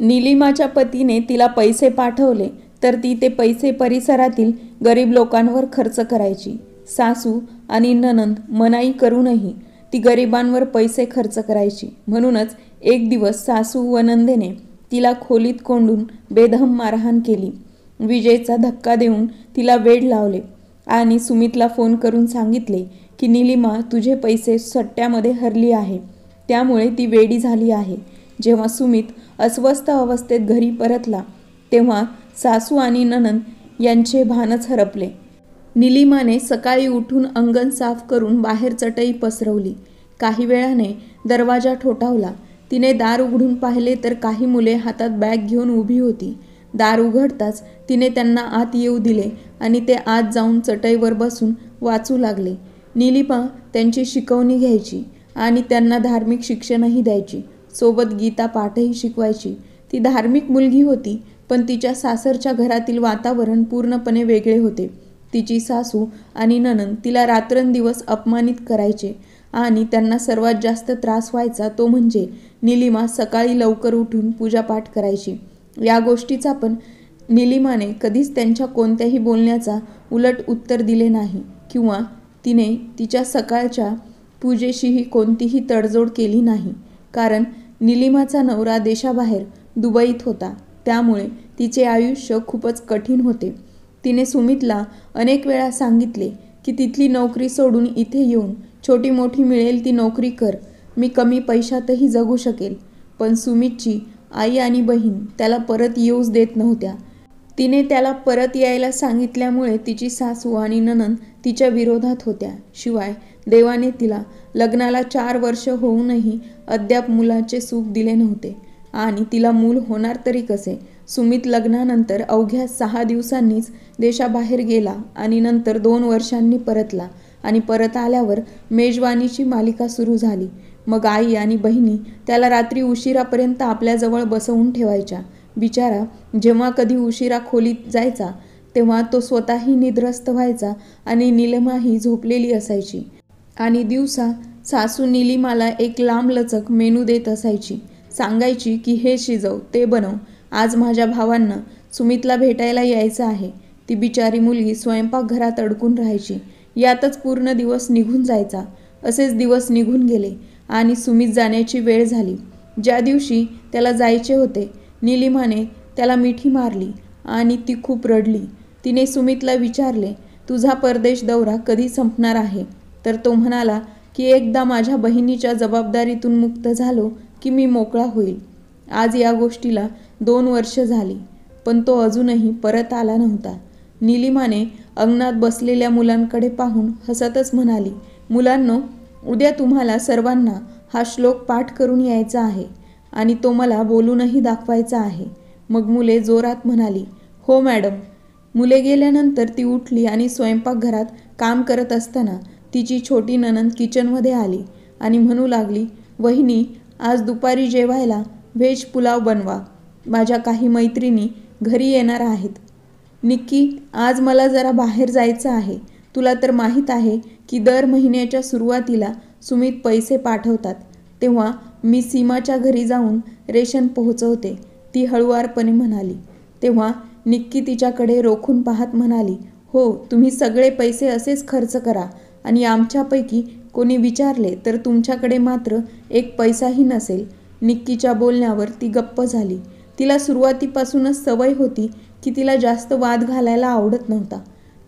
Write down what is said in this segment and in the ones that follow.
निलिमाच्या पतीने तिला पैसे पाठवले तर ती ते पैसे परिसरातील गरीब लोकांवर खर्च करायची. सासू आणि नणंद मनाई करूनही ती गरिबांवर पैसे खर्च करायची. म्हणूनच एक दिवस सासू व नंदेने तिला खोलीत कोंडून बेदम मारहाण केली. विजेचा धक्का देऊन तिला वेड लावले आणि सुमितला फोन करून सांगितले की निलिमा तुझे पैसे सट्ट्यामध्ये हरली आहे, त्यामुळे ती वेडी झाली आहे. जेव्हा सुमित अस्वस्थ अवस्थेत घरी परतला तेव्हा सासू आणि नणंद यांचे भानच हरपले. निलिमाने सकाळी उठून अंगण साफ करून बाहेर चटई पसरवली. काही वेळाने दरवाजा ठोठावला. तिने दार उघडून पाहिले तर काही मुले हातात बॅग घेऊन उभी होती. दार उघडताच तिने त्यांना आत येऊ दिले आणि ते आत जाऊन चटईवर बसून वाचू लागले. निलिमा त्यांची शिकवणी घ्यायची आणि त्यांना धार्मिक शिक्षणही द्यायची. सोबत गीता पाठही शिकवायची. ती धार्मिक मुलगी होती, पण तिच्या सासरच्या घरातील वातावरण पूर्णपणे वेगळे होते. तिची सासू आणि नणंद तिला रात्रंदिवस अपमानित करायचे आणि त्यांना सर्वात जास्त त्रास व्हायचा तो म्हणजे निलिमा सकाळी लवकर उठून पूजापाठ करायची. या गोष्टीचा पण निलिमाने कधीच त्यांच्या कोणत्याही बोलण्याचा उलट उत्तर दिले नाही किंवा तिने तिच्या सकाळच्या पूजेशीही कोणतीही तडजोड केली नाही. कारण निलिमाचा नवरा देशाबाहेर दुबईत होता, त्यामुळे तिचे आयुष्य खूपच कठीण होते. तिने सुमितला अनेक वेळा सांगितले की तिथली नोकरी सोडून इथे येऊन छोटी मोठी मिळेल ती नोकरी कर, मी कमी पैशातही जगू शकेल. पण सुमितची आई आणि बहीण त्याला परत येऊच देत नव्हत्या. तिने त्याला परत यायला सांगितल्यामुळे तिची सासू आणि नणंद तिच्या विरोधात होत्या. शिवाय देवाने तिला लग्नाला 4 वर्ष होऊनही अद्याप मुलाचे सुख दिले नव्हते आणि तिला मूल होणार तरी कसे. सुमित लग्नानंतर अवघ्या 6 दिवसांनीच देशाबाहेर गेला आणि नंतर 2 वर्षांनी परतला आणि परत आल्यावर मेजवानीची मालिका सुरू झाली. मग आई आणि बहिणी त्याला रात्री उशिरापर्यंत आपल्याजवळ बसवून ठेवायच्या. बिचारा जेव्हा कधी उशिरा खोलीत जायचा तेव्हा तो स्वतःही निद्रस्त व्हायचा आणि निलिमाही झोपलेली असायची. आणि दिवसा सासू निलिमाला एक लांबलचक मेनू देत असायची. सांगायची की हे शिजव, ते बनव, आज माझ्या भावांना सुमितला भेटायला यायचं आहे. ती बिचारी मुलगी स्वयंपाकघरात अडकून राहायची. यातच पूर्ण दिवस निघून जायचा. असेच दिवस निघून गेले आणि सुमित जाण्याची वेळ झाली. ज्या दिवशी त्याला जायचे होते निलिमाने त्याला मिठी मारली आणि ती खूप रडली. तिने सुमितला विचारले, तुझा परदेश दौरा कधी संपणार आहे? तर तो म्हणाला की एकदा माझ्या बहिणीच्या जबाबदारीतून मुक्त झालो की मी मोकळा होईल. आज या गोष्टीला 2 वर्ष झाली, पण तो अजूनही परत आला नव्हता. निलिमाने अंगणात बसलेल्या मुलांकडे पाहून हसतच म्हणाली, मुलांनो, उद्या तुम्हाला सर्वांना हा श्लोक पाठ करून यायचा आहे आणि तो मला बोलूनही दाखवायचा आहे. मग मुले जोरात म्हणाली, हो मॅडम. मुले गेल्यानंतर ती उठली आणि स्वयंपाकघरात काम करत असताना तिची छोटी नणंद किचनमध्ये आली आणि म्हणू लागली, वहिनी, आज दुपारी जेवायला व्हेज पुलाव बनवा. माझ्या काही मैत्रिणी घरी येणार आहेत. निक्की, आज मला जरा बाहेर जायचं आहे. तुला तर माहीत आहे की दर महिन्याच्या सुरुवातीला सुमित पैसे पाठवतात, तेव्हा मी सीमाच्या घरी जाऊन रेशन पोहोचवते, ती हळुवारपणे म्हणाली. तेव्हा निक्की तिच्याकडे रोखून पाहत म्हणाली, हो, तुम्ही सगळे पैसे असेच खर्च करा आणि आमच्यापैकी कोणी विचारले तर तुमच्याकडे मात्र 1 पैसाही नसेल. निक्कीच्या बोलण्यावर ती गप्प झाली. तिला सुरुवातीपासूनच सवय होती की तिला जास्त वाद घालायला आवडत नव्हता.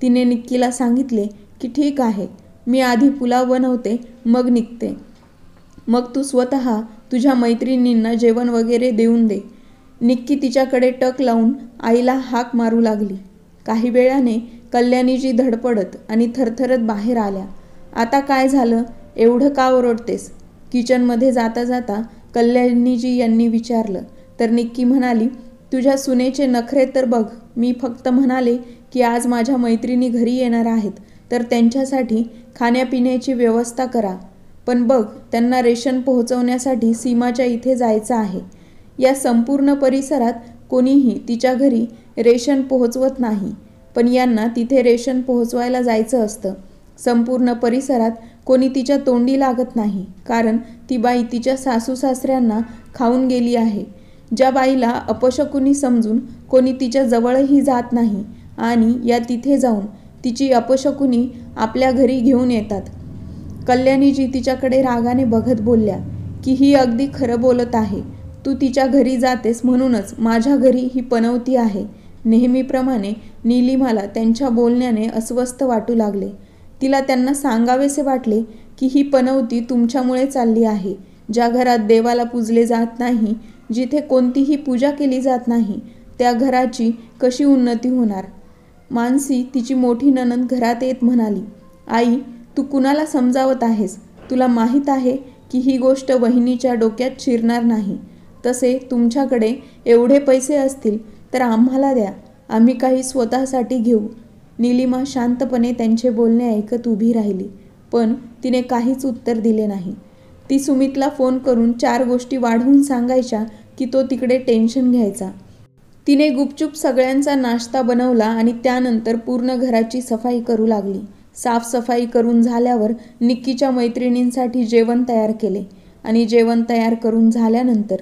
तिने निक्कीला सांगितले की ठीक आहे, मी आधी पुलाव बनवते, मग निघते. मग तू स्वतः तुझ्या मैत्रिणींना जेवण वगैरे देऊन दे. निक्की तिच्याकडे टक लावून आईला हाक मारू लागली. काही वेळाने कल्याणीजी धडपडत आणि थरथरत बाहेर आल्या. आता काय झालं, एवढं का ओरडतेस? किचनमध्ये जाता जाता कल्याणीजी यांनी विचारलं. तर निक्की म्हणाली, तुझ्या सुनेचे नखरे तर बघ. मी फक्त म्हणाले की आज माझ्या मैत्रिणी घरी येणार आहेत तर त्यांच्यासाठी खाण्यापिण्याची व्यवस्था करा, पण बघ, त्यांना रेशन पोहोचवण्यासाठी सीमाच्या इथे जायचं आहे. या संपूर्ण परिसरात कोणीही तिच्या घरी रेशन पोहोचवत नाही, पण यांना तिथे रेशन पोहोचवायला जायचं असतं. संपूर्ण परिसरात कोणी तिच्या तोंडी लागत नाही, कारण ती बाई तिच्या सासू सासऱ्यांना खाऊन गेली आहे. ज्या बाईला अपशकुनी समजून कोणी तिच्या जवळही जात नाही आणि या तिथे जाऊन तिची अपशकुनी आपल्या घरी घेऊन येतात. कल्याणीजी तिच्याकडे रागाने बघत बोलल्या की ही अगदी खरं बोलत आहे. तू तिच्या घरी जातेस म्हणूनच माझ्या घरी ही पनवती आहे. नेहमीप्रमाणे नीलिमाला त्यांच्या बोलण्याने अस्वस्थ वाटू लागले. तिला त्यांना सांगावेसे वाटले की ही पनवती तुमच्यामुळे चालली आहे. ज्या घरात देवाला पूजले जात नाही, जिथे कोणतीही पूजा केली जात नाही, त्या घराची कशी उन्नती होणार. मानसी तिची मोठी नणंद घरात येत म्हणाली, आई तू कुणाला समजावत आहेस? तुला माहीत आहे की ही गोष्ट वहिनीच्या डोक्यात शिरणार नाही. तसे तुमच्याकडे एवढे पैसे असतील तर आम्हाला द्या, आम्ही काही स्वतःसाठी घेऊ. नीलिमा शांतपणे त्यांचे बोलणे ऐकत उभी राहिली, पण तिने काहीच उत्तर दिले नाही. ती सुमितला फोन करून 4 गोष्टी वाढवून सांगायच्या की तो तिकडे टेन्शन घ्यायचा. तिने गुपचूप सगळ्यांचा नाश्ता बनवला आणि त्यानंतर पूर्ण घराची सफाई करू लागली. साफसफाई करून झाल्यावर निक्कीच्या मैत्रिणींसाठी जेवण तयार केले आणि जेवण तयार करून झाल्यानंतर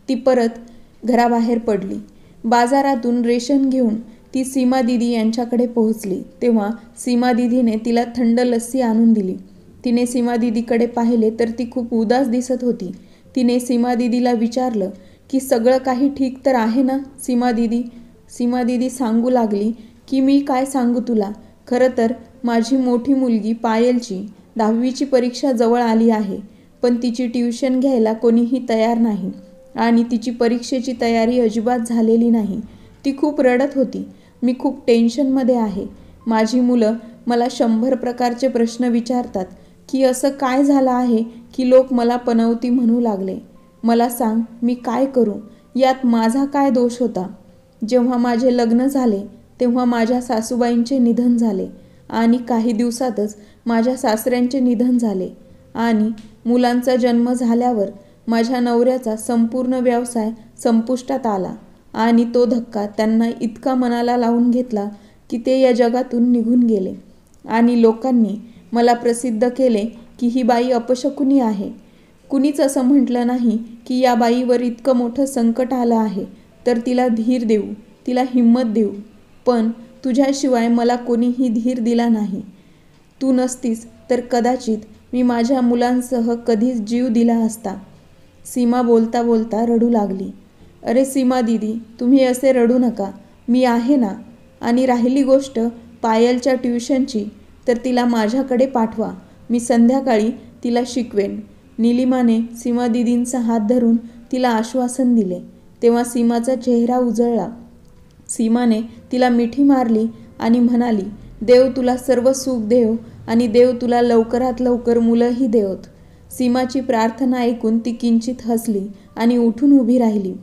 ती परत घराबाहेर पडली. बाजारातून रेशन घेऊन ती सीमा दिदी यांच्याकडे पोहोचली तेव्हा सीमा दिदीने तिला थंड लस्सी आणून दिली. तिने सीमा दिदीकडे पाहिले तर ती खूप उदास दिसत होती. तिने सीमा दिदीला विचारलं की सगळं काही ठीक तर आहे ना सीमा दिदी? सीमा दिदी सांगू लागली की मी काय सांगू तुला, खरं तर माझी मोठी मुलगी पायलची 10वीची परीक्षा जवळ आली आहे, पण तिची ट्युशन घ्यायला कोणीही तयार नाही आणि तिची परीक्षेची तयारी अजिबात झालेली नाही. ती खूप रडत होती. मी खूप टेन्शनमध्ये आहे. माझी मुलं मला 100 प्रकारचे प्रश्न विचारतात की असं काय झालं आहे की लोक मला पनवती म्हणू लागले. मला सांग मी काय करू? यात माझा काय दोष होता? जेव्हा माझे लग्न झाले तेव्हा माझ्या सासूबाईंचे निधन झाले आणि काही दिवसातच माझ्या सासऱ्यांचे निधन झाले आणि मुलांचा जन्म झाल्यावर माझ्या नवऱ्याचा संपूर्ण व्यवसाय संपुष्टात आला आणि तो धक्का त्यांना इतका मनाला लावून घेतला की ते या जगातून निघून गेले आणि लोकांनी मला प्रसिद्ध केले की ही बाई अपशकुनी आहे. कुणीच असं म्हटलं नाही की या बाईवर इतकं मोठं संकट आलं आहे तर तिला धीर देऊ, तिला हिंमत देऊ. पण तुझ्याशिवाय मला कोणीही धीर दिला नाही. तू नसतीस तर कदाचित मी माझ्या मुलांसह कधीच जीव दिला असता. सीमा बोलता बोलता रडू लागली. अरे सीमा दीदी, तुम्ही असे रडू नका, मी आहे ना. आणि राहिली गोष्ट पायलच्या ट्युशनची, तर तिला माझ्याकडे पाठवा, मी संध्याकाळी तिला शिकवेन. नीलिमाने सीमा दीदींचा हात धरून तिला आश्वासन दिले. तेव्हा सीमाचा चेहरा उजळला. सीमाने तिला मिठी मारली आणि म्हणाली, देव तुला सर्व सुख देव आणि देव तुला लवकरात लवकर मुलंही देवोत. सीमाची प्रार्थना ऐकून ती किंचित हसली आणि उठून उभी राहिली.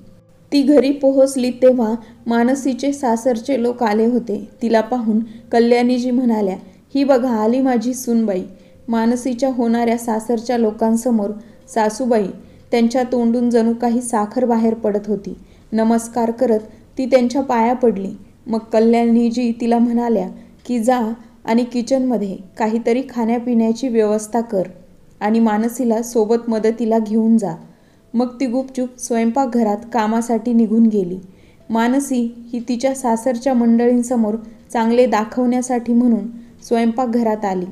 ती घरी पोहोचली तेव्हा मानसीचे सासरचे लोक आले होते. तिला पाहून कल्याणीजी म्हणाल्या, ही बघा आली माझी सूनबाई. मानसीच्या होणाऱ्या सासरच्या लोकांसमोर सासूबाई त्यांच्या तोंडून जणू काही साखर बाहेर पडत होती. नमस्कार करत ती त्यांच्या पाया पडली. मग कल्याणीजी तिला म्हणाल्या की जा आणि किचनमध्ये काहीतरी खाण्यापिण्याची व्यवस्था कर आणि मानसीला सोबत मदतीला घेऊन जा. मग ती गुपचूप स्वयंपाकघरात कामासाठी निघून गेली. मानसी ही तिच्या सासरच्या मंडळींसमोर चांगले दाखवण्यासाठी म्हणून स्वयंपाकघरात आली,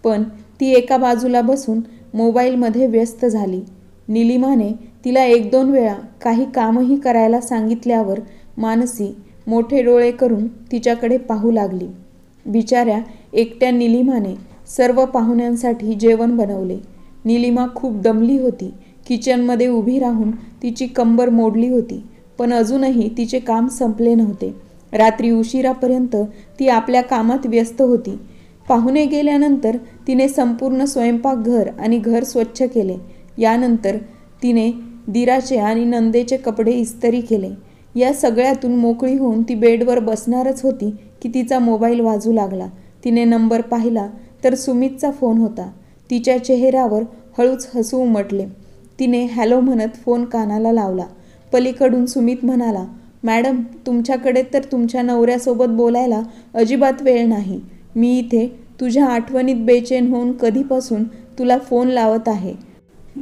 पण ती एका बाजूला बसून मोबाईलमध्ये व्यस्त झाली. नीलिमाने तिला 1-2 वेळा काही कामही करायला सांगितल्यावर मानसी मोठे डोळे करून तिच्याकडे पाहू लागली. बिचाऱ्या एकट्या नीलिमाने सर्व पाहुण्यांसाठी जेवण बनवले. नीलिमा खूप दमली होती. किचनमध्ये उभी राहून तिची कंबर मोडली होती, पण अजूनही तिचे काम संपले नव्हते. रात्री उशिरापर्यंत ती आपल्या कामात व्यस्त होती. पाहुणे गेल्यानंतर तिने संपूर्ण स्वयंपाकघर आणि घर स्वच्छ केले. यानंतर तिने दिराचे आणि नंदेचे कपडे इस्त्री केले. या सगळ्यातून मोकळी होऊन ती बेडवर बसणारच होती की तिचा मोबाईल वाजू लागला. तिने नंबर पाहिला तर सुमितचा फोन होता. तिच्या चेहऱ्यावर हळूच हसू उमटले. तिने हॅलो म्हणत फोन कानाला लावला. पलीकडून सुमित म्हणाला, मॅडम तुमच्याकडे तर तुमच्या नवऱ्यासोबत बोलायला अजिबात वेळ नाही. मी इथे तुझ्या आठवणीत बेचैन होऊन कधीपासून तुला फोन लावत आहे,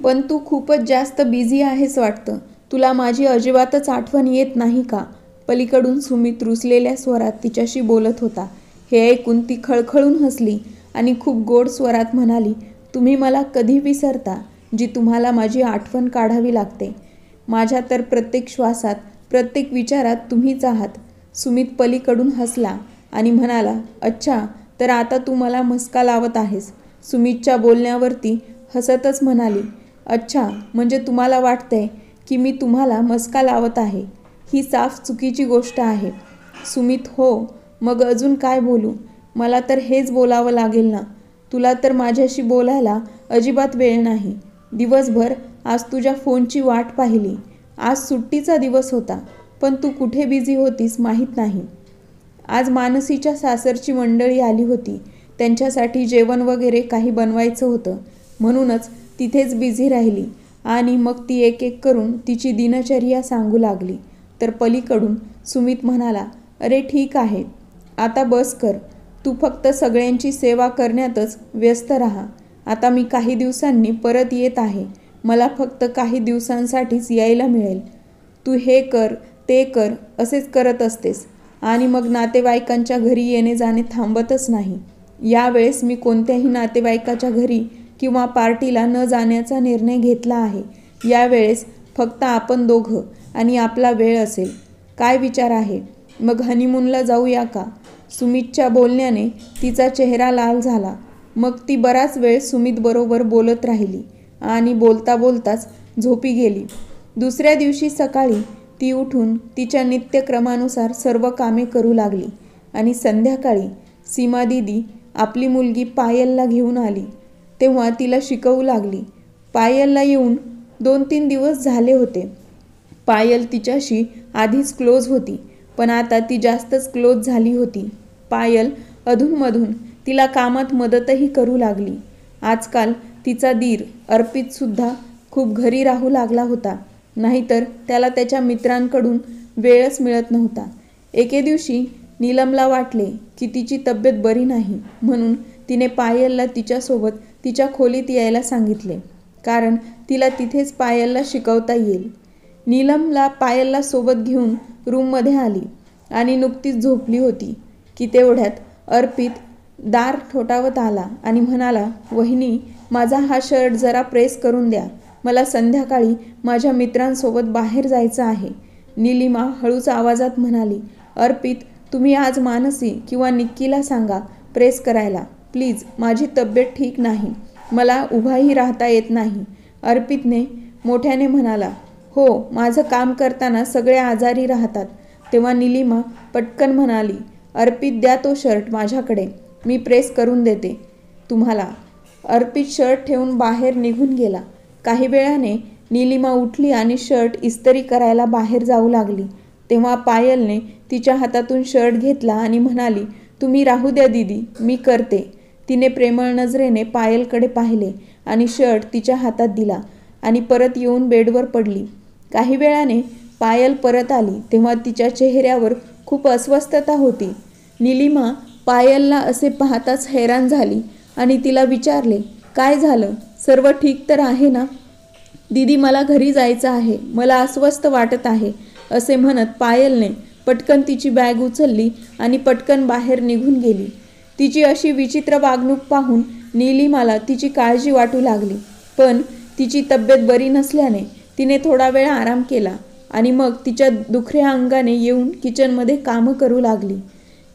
पण तू खूपच जास्त बिझी आहेस वाटतं. तुला माझी अजिबातच आठवण येत नाही का? पलीकडून सुमित रुसलेल्या स्वरात तिच्याशी बोलत होता. हे ऐकून ती खळखळून हसली आणि खूप गोड स्वरात म्हणाली, तुम्ही मला कधी विसरता, जी तुम्हाला माझी आठवण काढावी लागते. माझ्या तर प्रत्येक श्वासात, प्रत्येक विचारात तुम्हीच आहात. सुमित पलीकडून हसला आणि म्हणाला, अच्छा, तर आता तू मला मस्का लावत आहेस. सुमितच्या बोलण्यावरती हसतच म्हणाली, अच्छा, म्हणजे तुम्हाला वाटतंय की मी तुम्हाला मस्का लावत आहे. ही साफ चुकीची गोष्ट आहे. सुमित, हो, मग अजून काय बोलू? मला तर हेच बोलावं लागेल ना. तुला तर माझ्याशी बोलायला अजिबात वेळ नाही. दिवसभर आज तुझ्या फोनची वाट पाहिली. आज सुट्टीचा दिवस होता, पण तू कुठे बिझी होतीस माहीत नाही. आज मानसीच्या सासरची मंडळी आली होती. त्यांच्यासाठी जेवण वगैरे काही बनवायचं होतं, म्हणूनच तिथेच बिझी राहिली. आणि मग ती एक एक करून तिची दिनचर्या सांगू लागली. तर पलीकडून सुमित म्हणाला, अरे ठीक आहे, आता बस कर. तू फक्त सगळ्यांची सेवा करण्यातच व्यस्त राहा. आता मी काही दिवसांनी परत येत आहे. मला फक्त काही दिवसांसाठीच यायला मिळेल. तू हे कर, ते कर असेच करत असतेस आणि मग नातेवाईकांच्या घरी येणे जाणे थांबतच नाही. यावेळेस मी कोणत्याही नातेवाईकाच्या घरी किंवा पार्टीला न जाण्याचा निर्णय घेतला आहे. यावेळेस फक्त आपण दोघं आणि आपला वेळ असेल. काय विचार आहे? मग हनीमूनला जाऊया का? सुमितच्या बोलण्याने तिचा चेहरा लाल झाला. मग ती बराच वेळ सुमितबरोबर बोलत राहिली आणि बोलता बोलताच झोपी गेली. दुसऱ्या दिवशी सकाळी ती उठून तिच्या नित्यक्रमानुसार सर्व कामे करू लागली आणि संध्याकाळी सीमा दीदी आपली मुलगी पायलला घेऊन आली तेव्हा तिला शिकवू लागली. पायलला येऊन 2-3 दिवस झाले होते. पायल तिच्याशी आधीच क्लोज होती, पण आता ती जास्तच क्लोज झाली होती. पायल अधूनमधून तिला कामात मदतही करू लागली. आजकाल तिचा दीर अर्पितसुद्धा खूप घरी राहू लागला होता, नाहीतर त्याला त्याच्या मित्रांकडून वेळच मिळत नव्हता. एके दिवशी नीलमला वाटले की तिची तब्येत बरी नाही, म्हणून तिने पायलला तिच्यासोबत तिच्या खोलीत यायला सांगितले, कारण तिला तिथेच पायलला शिकवता येईल. नीलमला पायलला सोबत घेऊन रूममध्ये आली आणि नुकतीच झोपली होती की तेवढ्यात अर्पित दार ठोठावत आला आणि म्हणाला, वहिनी, माझा हा शर्ट जरा प्रेस करून द्या. मला संध्याकाळी माझ्या मित्रांसोबत बाहेर जायचं आहे. नीलिमा हळूच आवाजात म्हणाली, अर्पित, तुम्ही आज मानसी किंवा निक्कीला सांगा प्रेस करायला. प्लीज, माझी तब्येत ठीक नाही. मला उभाही राहता येत नाही. अर्पितने मोठ्याने म्हणाला, हो, माझं काम करताना सगळे आजारी राहतात. तेव्हा नीलिमा पटकन म्हणाली, अर्पित, द्या तो शर्ट माझ्याकडे, मी प्रेस करून देते तुम्हाला. अर्पित शर्ट ठेवून बाहेर निघून गेला. काही वेळाने नीलिमा उठली आणि शर्ट इस्त्री करायला बाहेर जाऊ लागली. तेव्हा पायलने तिच्या हातातून शर्ट घेतला आणि म्हणाली, तुम्ही राहू द्या दीदी, मी करते. तिने प्रेमळ नजरेने पायलकडे पाहिले आणि शर्ट तिच्या हातात दिला आणि परत येऊन बेडवर पडली. काही वेळाने पायल परत आली तेव्हा तिच्या चेहऱ्यावर खूप अस्वस्थता होती. नीलिमा पायलला असे पाहताच हैराण झाली आणि तिला विचारले, काय झालं? सर्व ठीक तर आहे ना? दीदी, मला घरी जायचं आहे, मला अस्वस्थ वाटत आहे, असे म्हणत पायलने पटकन तिची बॅग उचलली आणि पटकन बाहेर निघून गेली. तिची अशी विचित्र वागणूक पाहून नीलिमाला तिची काळजी वाटू लागली, पण तिची तब्येत बरी नसल्याने तिने थोडा वेळ आराम केला आणि मग तिच्या दुखऱ्या अंगाने येऊन किचनमध्ये कामं करू लागली.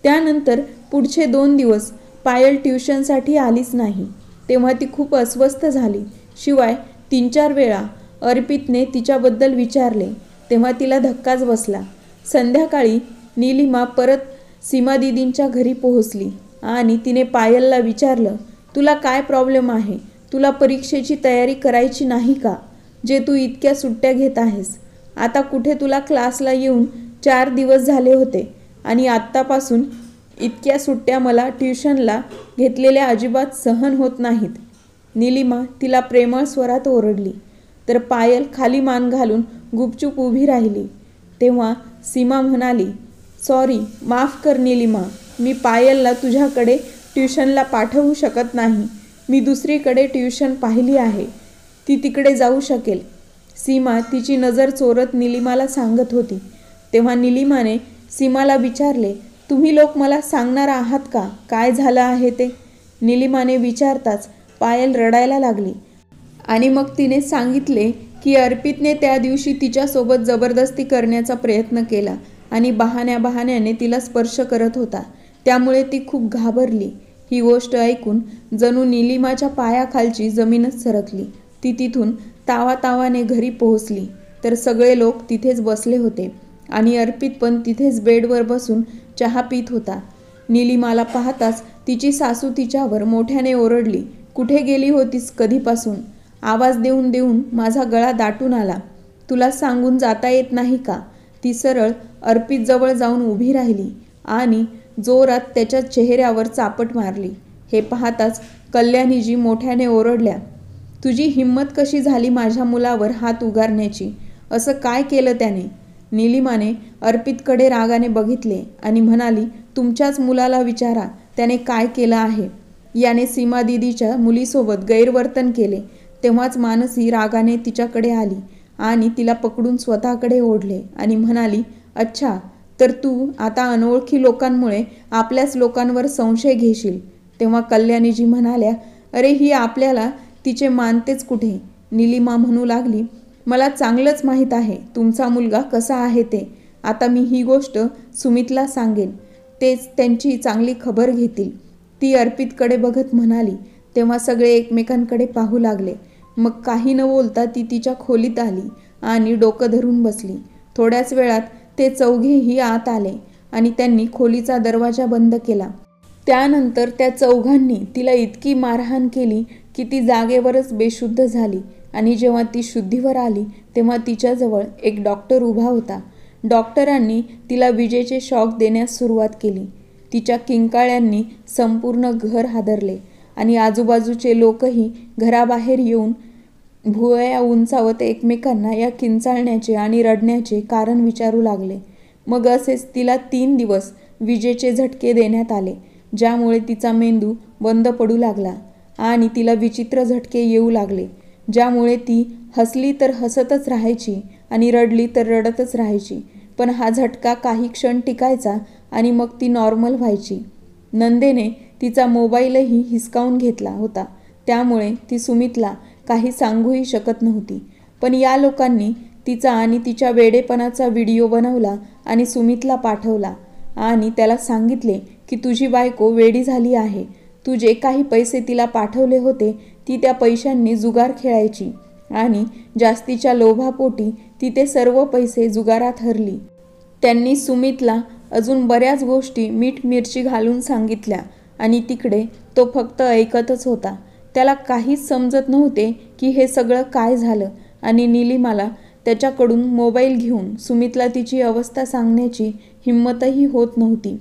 त्यानंतर पुढचे 2 दिवस पायल ट्युशनसाठी आलीच नाही. तेव्हा ती खूप अस्वस्थ झाली. शिवाय 3-4 वेळा अर्पितने तिच्याबद्दल विचारले तेव्हा तिला धक्काच बसला. संध्याकाळी नीलिमा परत सीमा दीदींच्या घरी पोहोचली आणि तिने पायलला विचारलं, तुला काय प्रॉब्लेम आहे? तुला परीक्षेची तयारी करायची नाही का, जे तू इतक्या सुट्ट्या घेत आहेस? आता कुठे तुला क्लासला येऊन 4 दिवस झाले होते आणि आत्तापासून इतक्या सुट्ट्या मला ट्युशनला घेतलेल्या अजिबात सहन होत नाहीत. नीलिमा तिला प्रेमळ स्वरात ओरडली. तर पायल खाली मान घालून गुपचूप उभी राहिली. तेव्हा सीमा म्हणाली, सॉरी, माफ कर नीलिमा, मी पायलला तुझ्याकडे ट्युशनला पाठवू शकत नाही. मी दुसरीकडे ट्युशन पाहिली आहे, ती तिकडे जाऊ शकेल. सीमा तिची नजर चोरत निलिमाला सांगत होती. तेव्हा निलिमाने सीमाला विचारले, तुम्ही लोक मला सांगणार आहात का काय झालं आहे ते? निलिमाने विचारताच पायल रडायला लागली आणि मग तिने सांगितले की अर्पितने त्या दिवशी तिच्यासोबत जबरदस्ती करण्याचा प्रयत्न केला आणि बहाण्याने तिला स्पर्श करत होता. त्यामुळे ती खूप घाबरली. ही गोष्ट ऐकून जणू निलिमाच्या पायाखालची जमीनच सरकली. ती तिथून तावातावाने घरी पोहोचली तर सगळे लोक तिथेच बसले होते आणि अर्पित पण तिथेच बेडवर बसून चहा पीत होता. निलिमाला पाहताच तिची सासू तिच्यावर मोठ्याने ओरडली, कुठे गेली होतीस कधीपासून? आवाज देऊन देऊन माझा गळा दाटून आला. तुला सांगून जाता येत नाही का? ती सरळ अर्पित जवळ जाऊन उभी राहिली आणि जोरात त्याच्या चेहऱ्यावर चापट मारली. हे पाहताच कल्याणीजी मोठ्याने ओरडल्या, तुझी हिंमत कशी झाली माझ्या मुलावर हात उगारण्याची? असं काय केलं त्याने? निलिमाने अर्पितकडे रागाने बघितले आणि म्हणाली, तुमच्याच मुलाला विचारा त्याने काय केलं आहे. याने सीमा दीदीच्या मुलीसोबत गैरवर्तन केले. तेव्हाच मानसी रागाने तिच्याकडे आली आणि तिला पकडून स्वतःकडे ओढले आणि म्हणाली, अच्छा, तर तू आता अनोळखी लोकांमुळे आपल्याच लोकांवर संशय घेशील. तेव्हा कल्याणीजी म्हणाल्या, अरे ही आपल्याला तिचे मानतेच कुठे? निलिमा म्हणू लागली, मला चांगलंच माहीत आहे तुमचा मुलगा कसा आहे ते. आता मी ही गोष्ट सुमितला सांगेन, तेच त्यांची चांगली खबर घेतील. ती अर्पितकडे बघत म्हणाली. तेव्हा सगळे एकमेकांकडे पाहू लागले. मग काही न बोलता ती तिच्या खोलीत आली आणि डोकं धरून बसली. थोड्याच वेळात ते चौघेही आत आले आणि त्यांनी खोलीचा दरवाजा बंद केला. त्यानंतर त्या चौघांनी तिला इतकी मारहाण केली की ती जागेवरच बेशुद्ध झाली आणि जेव्हा ती शुद्धीवर आली तेव्हा तिच्याजवळ एक डॉक्टर उभा होता. डॉक्टरांनी तिला विजेचे शॉक देण्यास सुरुवात केली. तिच्या किंकाळ्यांनी संपूर्ण घर हादरले आणि आजूबाजूचे लोकही घराबाहेर येऊन भुवया उंचावत एकमेकांना या किंचाळण्याचे आणि रडण्याचे कारण विचारू लागले. मग असेच तिला 3 दिवस विजेचे झटके देण्यात आले, ज्यामुळे तिचा मेंदू बंद पडू लागला आणि तिला विचित्र झटके येऊ लागले, ज्यामुळे ती हसली तर हसतच राहायची आणि रडली तर रडतच राहायची. पण हा झटका काही क्षण टिकायचा आणि मग ती नॉर्मल व्हायची. नंदेने तिचा मोबाईलही हिसकावून घेतला होता, त्यामुळे ती सुमितला काही सांगूही शकत नव्हती. पण या लोकांनी तिचा आणि तिच्या वेडेपणाचा व्हिडिओ बनवला आणि सुमितला पाठवला आणि त्याला सांगितले की तुझी बायको वेडी झाली आहे. तू जे काही पैसे तिला पाठवले होते ती त्या पैशांनी जुगार खेळायची आणि जास्तीच्या लोभापोटी ती ते सर्व पैसे जुगारात हरली. त्यांनी सुमितला अजून बऱ्याच गोष्टी मीठ मिरची घालून सांगितल्या आणि तिकडे तो फक्त ऐकतच होता. त्याला काहीच समजत नव्हते की हे सगळं काय झालं आणि निलिमाला त्याच्याकडून मोबाईल घेऊन सुमितला तिची अवस्था सांगण्याची हिंमतही होत नव्हती.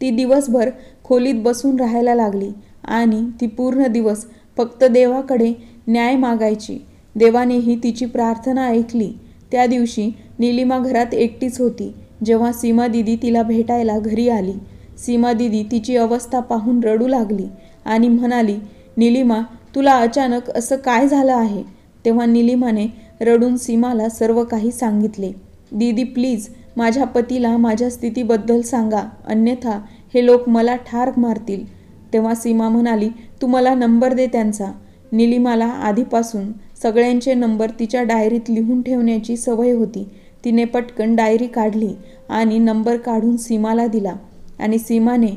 ती दिवसभर खोलीत बसून राहायला लागली आणि ती पूर्ण दिवस फक्त देवाकडे न्याय मागायची. देवानेही तिची प्रार्थना ऐकली. त्या दिवशी निलिमा घरात एकटीच होती जेव्हा सीमा दीदी तिला भेटायला घरी आली. सीमा दीदी तिची अवस्था पाहून रडू लागली आणि म्हणाली, निलिमा, तुला अचानक असं काय झालं आहे? तेव्हा निलिमाने रडून सीमाला सर्व काही सांगितले. दीदी प्लीज माझ्या पतीला माझ्या स्थितीबद्दल सांगा, अन्यथा हे लोक मला ठार मारतील. तेव्हा सीमा म्हणाली, तू मला नंबर दे त्यांचा. निलिमाला आधीपासून सगळ्यांचे नंबर तिच्या डायरीत लिहून ठेवण्याची सवय होती. तिने पटकन डायरी काढली आणि नंबर काढून सीमाला दिला आणि सीमाने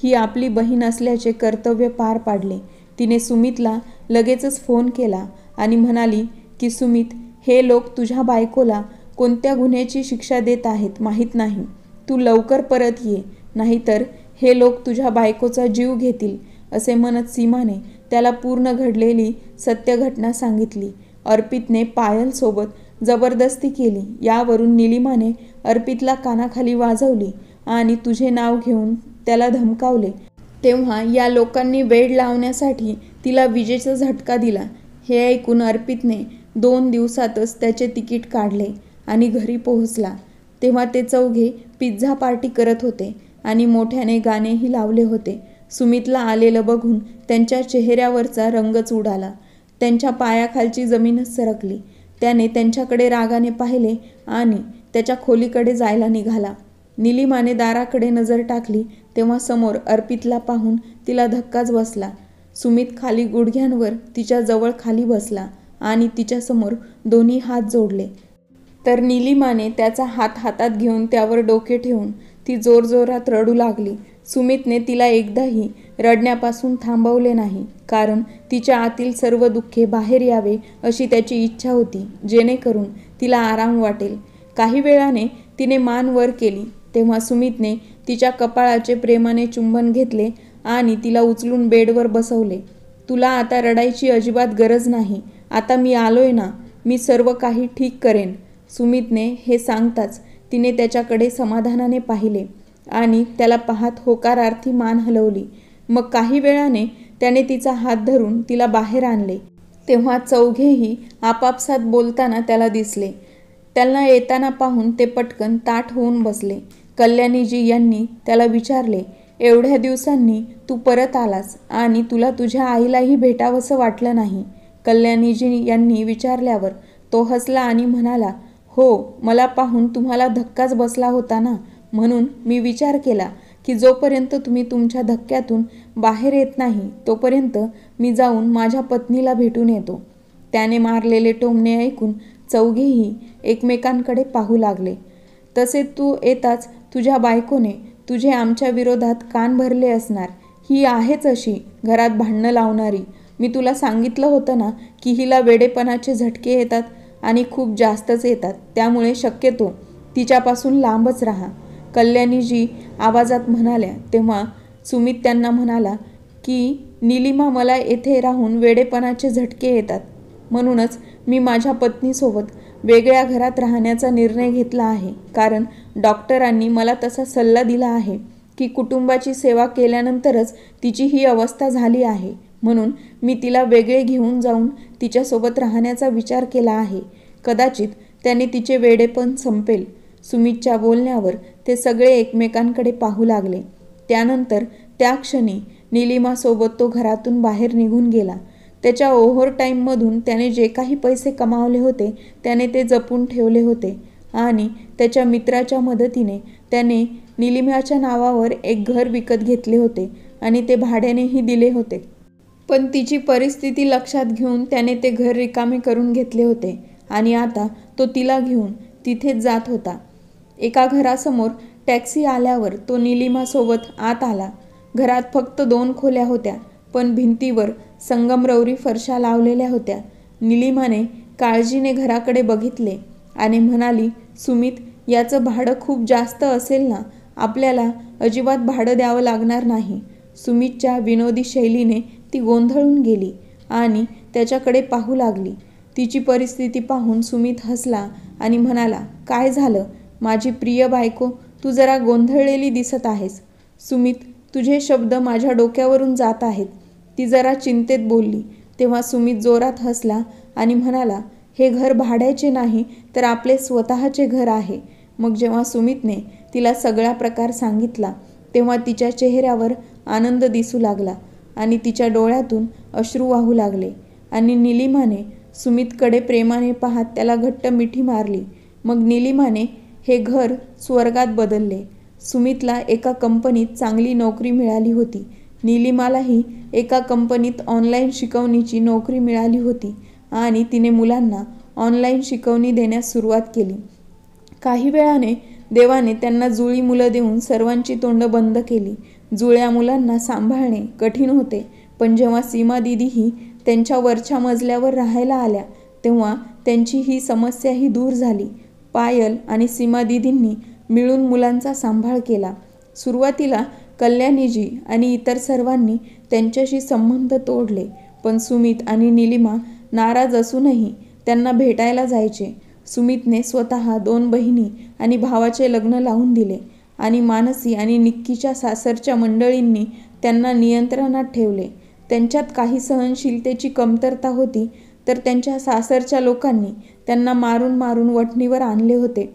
ही आपली बहीण असल्याचे कर्तव्य पार पाडले. तिने सुमितला लगेचच फोन केला आणि म्हणाली की सुमित, हे लोक तुझ्या बायकोला कोणत्या गुन्ह्याची शिक्षा देत आहेत माहीत नाही. तू लवकर परत ये, नाहीतर हे लोक तुझ्या बायकोचा जीव घेतील. असे म्हणत सीमाने त्याला पूर्ण घडलेली सत्य घटना सांगितली. अर्पितने पायलसोबत जबरदस्ती केली यावरून निलिमाने अर्पितला कानाखाली वाजवली आणि तुझे नाव घेऊन त्याला धमकावले. तेव्हा या लोकांनी वेड लावण्यासाठी तिला विजेचा झटका दिला. हे ऐकून अर्पितने 2 दिवसातच त्याचे तिकीट काढले आणि घरी पोहोचला. तेव्हा ते चौघे पिझ्झा पार्टी करत होते आणि मोठ्याने गाणेही लावले होते. सुमितला आलेलं बघून त्यांच्या चेहऱ्यावरचा रंगच उडाला. त्यांच्या पायाखालची जमीनच सरकली. त्याने त्यांच्याकडे रागाने पाहिले आणि त्याच्या खोलीकडे जायला निघाला. निलिमाने दाराकडे नजर टाकली तेव्हा समोर अर्पितला पाहून तिला धक्काच बसला. सुमित खाली गुडघ्यांवर तिच्या जवळ खाली बसला आणि तिच्यासमोर दोन्ही हात जोडले. तर निलिमाने त्याचा हात हातात घेऊन त्यावर डोके ठेवून ती जोरजोरात रडू लागली. सुमितने तिला एकदाही रडण्यापासून थांबवले नाही, कारण तिच्या आतील सर्व दुःखे बाहेर यावे अशी त्याची इच्छा होती, जेणेकरून तिला आराम वाटेल. काही वेळाने तिने मान वर केली तेव्हा सुमितने तिच्या कपाळाचे प्रेमाने चुंबन घेतले आणि तिला उचलून बेडवर बसवले. तुला आता रडायची अजिबात गरज नाही. आता मी आलोय ना, मी सर्व काही ठीक करेन. सुमितने हे सांगताच तिने त्याच्याकडे समाधानाने पाहिले आणि त्याला पाहत होकारार्थी मान हलवली. मग काही वेळाने त्याने तिचा हात धरून तिला बाहेर आणले. तेव्हा चौघेही आपापसात बोलताना त्याला दिसले. त्यांना येताना पाहून ते पटकन ताठ होऊन बसले. कल्याणीजी यांनी त्याला विचारले, एवढ्या दिवसांनी तू परत आलास आणि तुला तुझ्या आईलाही भेटावंसं वाटलं नाही? कल्याणीजी यांनी विचारल्यावर तो हसला आणि म्हणाला, हो, मला पाहून तुम्हाला धक्काच बसला होता ना, म्हणून मी विचार केला की जोपर्यंत तुम्ही तुमच्या धक्क्यातून बाहेर येत नाही तोपर्यंत मी जाऊन माझ्या पत्नीला भेटून येतो. त्याने मारलेले टोमणे ऐकून चौघेही एकमेकांकडे पाहू लागले. तसे तू येताच तुझ्या बायकोने तुझे आमच्या विरोधात कान भरले असणार. ही आहेच अशी घरात भांडणं लावणारी. मी तुला सांगितलं होतं ना की हिला वेडेपणाचे झटके येतात आणि खूप जास्तच येतात, त्यामुळे शक्यतो तिच्यापासून लांबच राहा. कल्याणीजी आवाजात म्हणाल्या तेव्हा सुमित त्यांना म्हणाला की निलिमा, मला येथे राहून वेडेपणाचे झटके येतात, म्हणूनच मी माझ्या पत्नीसोबत वेगळ्या घरात राहण्याचा निर्णय घेतला आहे. कारण डॉक्टरांनी मला तसा सल्ला दिला आहे की कुटुंबाची सेवा केल्यानंतरच तिची ही अवस्था झाली आहे. म्हणून मी तिला वेगळे घेऊन जाऊन तिच्यासोबत राहण्याचा विचार केला आहे. कदाचित त्याने तिचे वेडेपण संपेल. सुमितच्या बोलण्यावर ते सगळे एकमेकांकडे पाहू लागले. त्यानंतर त्या क्षणी निलिमासोबत तो घरातून बाहेर निघून गेला. त्याच्या ओव्हरटाईममधून त्याने जे काही पैसे कमावले होते त्याने ते जपून ठेवले होते आणि त्याच्या मित्राच्या मदतीने त्याने निलिमाच्या नावावर एक घर विकत घेतले होते आणि ते भाड्यानेही दिले होते. पण तिची परिस्थिती लक्षात घेऊन त्याने ते घर रिकामे करून घेतले होते आणि आता तो तिला घेऊन तिथेच जात होता. एका घरासमोर टॅक्सी आल्यावर तो निलिमासोबत आत आला. घरात फक्त 2 खोल्या होत्या, पण भिंतीवर संगमरवरी फरशा लावलेल्या होत्या. निलिमाने काळजीने घराकडे बघितले आणि म्हणाली, सुमित, याचं भाडं खूप जास्त असेल ना? आपल्याला अजिबात भाडं द्यावं लागणार नाही. सुमितच्या विनोदी शैलीने ती गोंधळून गेली आणि त्याच्याकडे पाहू लागली. तिची परिस्थिती पाहून सुमित हसला आणि म्हणाला, काय झालं माझी प्रिय बायको, तू जरा गोंधळलेली दिसत आहेस. सुमित, तुझे शब्द माझ्या डोक्यावरून जात आहेत. ती जरा चिंतेत बोलली. तेव्हा सुमित जोरात हसला आणि म्हणाला, हे घर भाड्याचे नाही तर आपले स्वतःचे घर आहे. मग जेव्हा सुमितने तिला सगळा प्रकार सांगितला तेव्हा तिच्या चेहऱ्यावर आनंद दिसू लागला आणि तिच्या डोळ्यातून अश्रू वाहू लागले आणि निलिमाने सुमितकडे प्रेमाने पाहत त्याला घट्ट मिठी मारली. मग निलिमाने हे घर स्वर्गात बदलले. सुमितला एका कंपनीत चांगली नोकरी मिळाली होती. निलिमालाही एका कंपनीत ऑनलाईन शिकवणीची नोकरी मिळाली होती आणि तिने मुलांना ऑनलाईन शिकवणी देण्यास सुरुवात केली. काही वेळाने देवाने त्यांना जुळी मुलं देऊन सर्वांची तोंड बंद केली. जुळ्या मुलांना सांभाळणे कठीण होते, पण जेव्हा सीमा दीदीही त्यांच्या वरच्या मजल्यावर राहायला आल्या तेव्हा त्यांची ही समस्याही दूर झाली. पायल आणि सीमा दीदींनी मिळून मुलांचा सांभाळ केला. सुरुवातीला कल्याणीजी आणि इतर सर्वांनी त्यांच्याशी संबंध तोडले, पण सुमित आणि निलिमा नाराज असूनही त्यांना भेटायला जायचे. सुमितने स्वतः 2 बहिणी आणि भावाचे लग्न लावून दिले आणि मानसी आणि निक्कीच्या सासरच्या मंडळींनी त्यांना नियंत्रणात ठेवले. त्यांच्यात काही सहनशीलतेची कमतरता होती, तर त्यांच्या सासरच्या लोकांनी त्यांना मारून मारून वठणीवर आणले होते.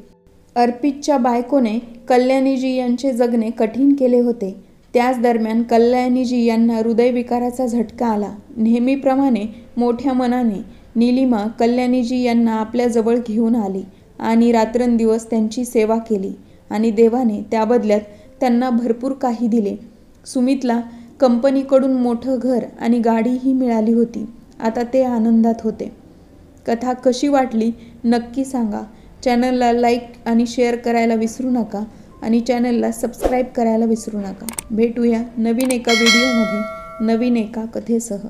अर्पितच्या बायकोने कल्याणीजी यांचे जगणे कठीण केले होते. त्याच दरम्यान कल्याणीजी यांना हृदयविकाराचा झटका आला. नेहमीप्रमाणे मोठ्या मनाने नीलिमा कल्याणीजी यांना आपल्याजवळ घेऊन आली आणि रात्रंदिवस त्यांची सेवा केली आणि देवाने त्या बदल्यात त्यांना भरपूर काही दिले. सुमितला कंपनीकडून मोठं घर आणि गाडीही मिळाली होती. आता ते आनंदात होते. कथा कशी वाटली नक्की सांगा. चॅनलला लाईक आणि शेअर करायला विसरू नका आणि चॅनलला सबस्क्राईब करायला विसरू नका. भेटूया नवीन एका व्हिडिओमध्ये नवीन एका कथेसह.